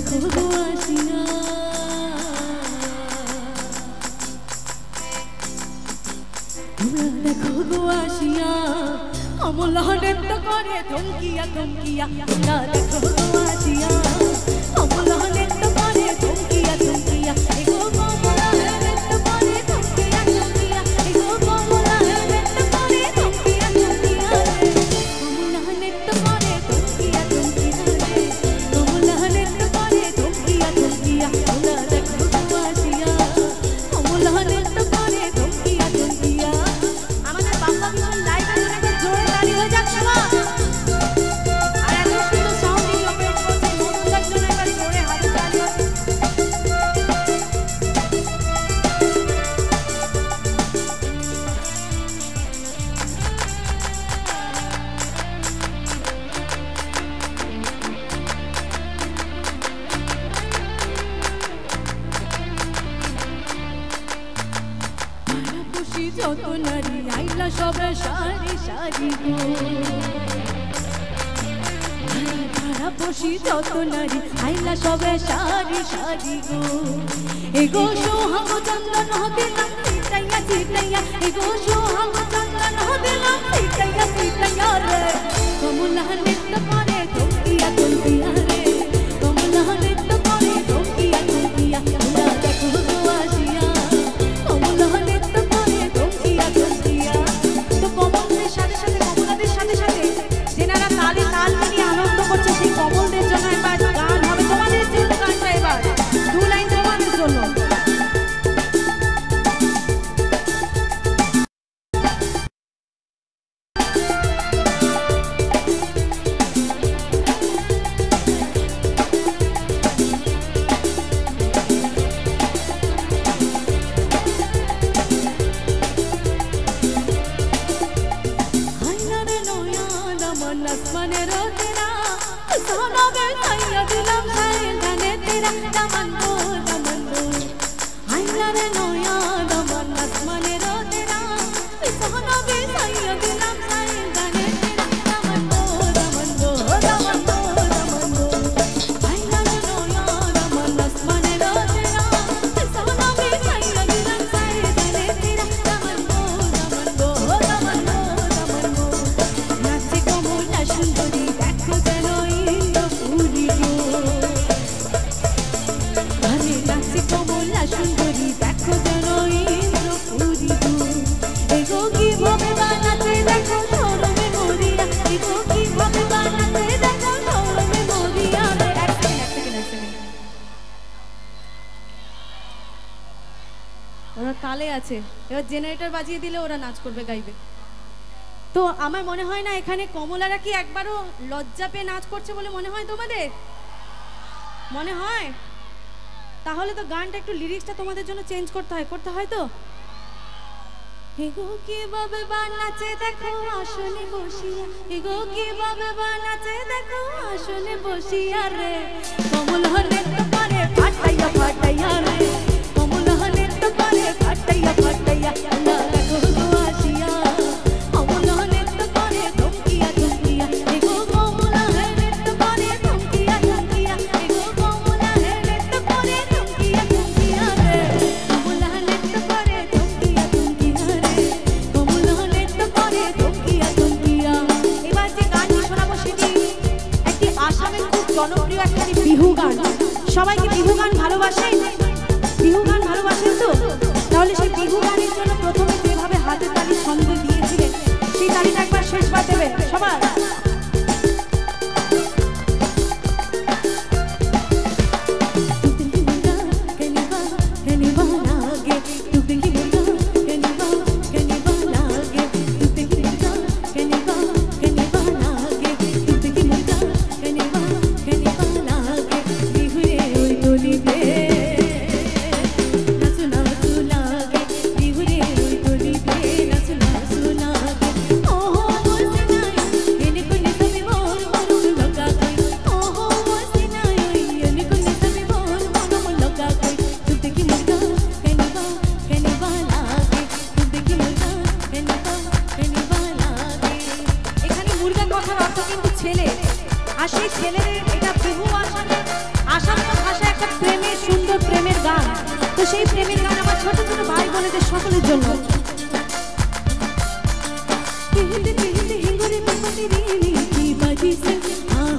দেখো গো আসিয়া তোমরা দেখো গো আসিয়া অমলা নৃত্য করে ধমকিয়া ধমকিয়া তোমরা দেখো গো আসিয়া অমলা নৃত্য করে ধমকিয়া ধমকিয়া এগো কমলা নৃত্য করে ধমকিয়া ধমকিয়া এগো কমলা নৃত্য করে ধমকিয়া ধমকিয়া কমলা নৃত্য করে ধমকিয়া ধমকিয়া কমলা নৃত্য করে ধমকিয়া ধমকিয়া তোমরা দেখো গো আসিয়া অমলা নৃত্য করে ধমকিয়া ধমকিয়া আমাদের বাংলা ভীষণ লাইভে অনেক জোরে তালি হয়ে যাচ্ছে না আর এত সুন্দর সাউন্ড দিয়ে অপারেট করছে মনোদার জন্য একবার জোরে হাতে তালি হচ্ছে খুশি যত নারী আইলা সবে সারি সারি গো তারা খুশি যত নারী আইলা সবে সারি সারি গো এগো সোহাগ চন্দন দিলাম চিটাইয়া চিটাইয়া এগো সোহাগ চন্দন দিলাম চিটাইয়া চিটাইয়া রে কমলা নৃত্য করে ধমকিয়া ধমকিয়া রে কমলা নৃত্য করে ধমকিয়া ধমকিয়া তোমরা দেখো গো আসিয়া কমলা নৃত্য করে ধমকিয়া ধমকিয়া তো কমলদের সাথে সাথে কমলাদের সাথে সাথে যেনারা তালে তাল মিলিয়ে আনন্দ করছে সেই কমলদের জন্য এবার গান হবে তোমাদের জন্য গানটা এবার দু লাইন তোমাদের জন্য তালে আছে এবার জেনারেটর বাজিয়ে দিলে ওরা নাচ করবে গাইবে তো আমার মনে হয় না এখানে কমলারা কি একবারও লজ্জা পেয়ে নাচ করছে বলে মনে হয় তোমাদের মনে হয় তাহলে তো গানটা একটু লিরিক্সটা তোমাদের জন্য চেঞ্জ করতে হয় তো এগো কিভাবে বানাচ্ছে দেখো আসনে বসিয়া এগো কিভাবে বানাচ্ছে দেখো আসনে বসিয়া রে কমলা নৃত্য করে ফাটাইয়া ফাটাইয়া রে কমলা নৃত্য করে ফাটাইয়া ফাটাইয়া তোমরা দেখো গো আসিয়া কমলা নৃত্য করে ধমকিয়া ধমকিয়া এগো কমলা নৃত্য করে ধমকিয়া ধমকিয়া এগো কমলা নৃত্য করে ধমকিয়া ধমকিয়া রে কমলা নৃত্য করে ধমকিয়া ধমকিয়া রে কমলা নৃত্য করে ধমকিয়া ধমকিয়া এবার যে গানটি শোনাবো সেটি একটি আসামের খুব জনপ্রিয় একটি বিহু গান সবাই কি বিহু গান ভালোবাসেন বিহু গান ভালোবাসেন তো তাহলে সেই বিহু গানের জন্য প্রথমে যেভাবে হাতে তালি ছন্দ দিয়েছিলেন সেই তালিটা একবার শেষবার দেবেন সবার ছেলে আর সেই ছেলেদের এটা বহু আসামে তো সেই প্রেমের গান আমার ছোট ছোট ভাই বোনেদের সকলের জন্য। कहते कहते हिंगोरे पापा तेरी नीति बाजी से हाँ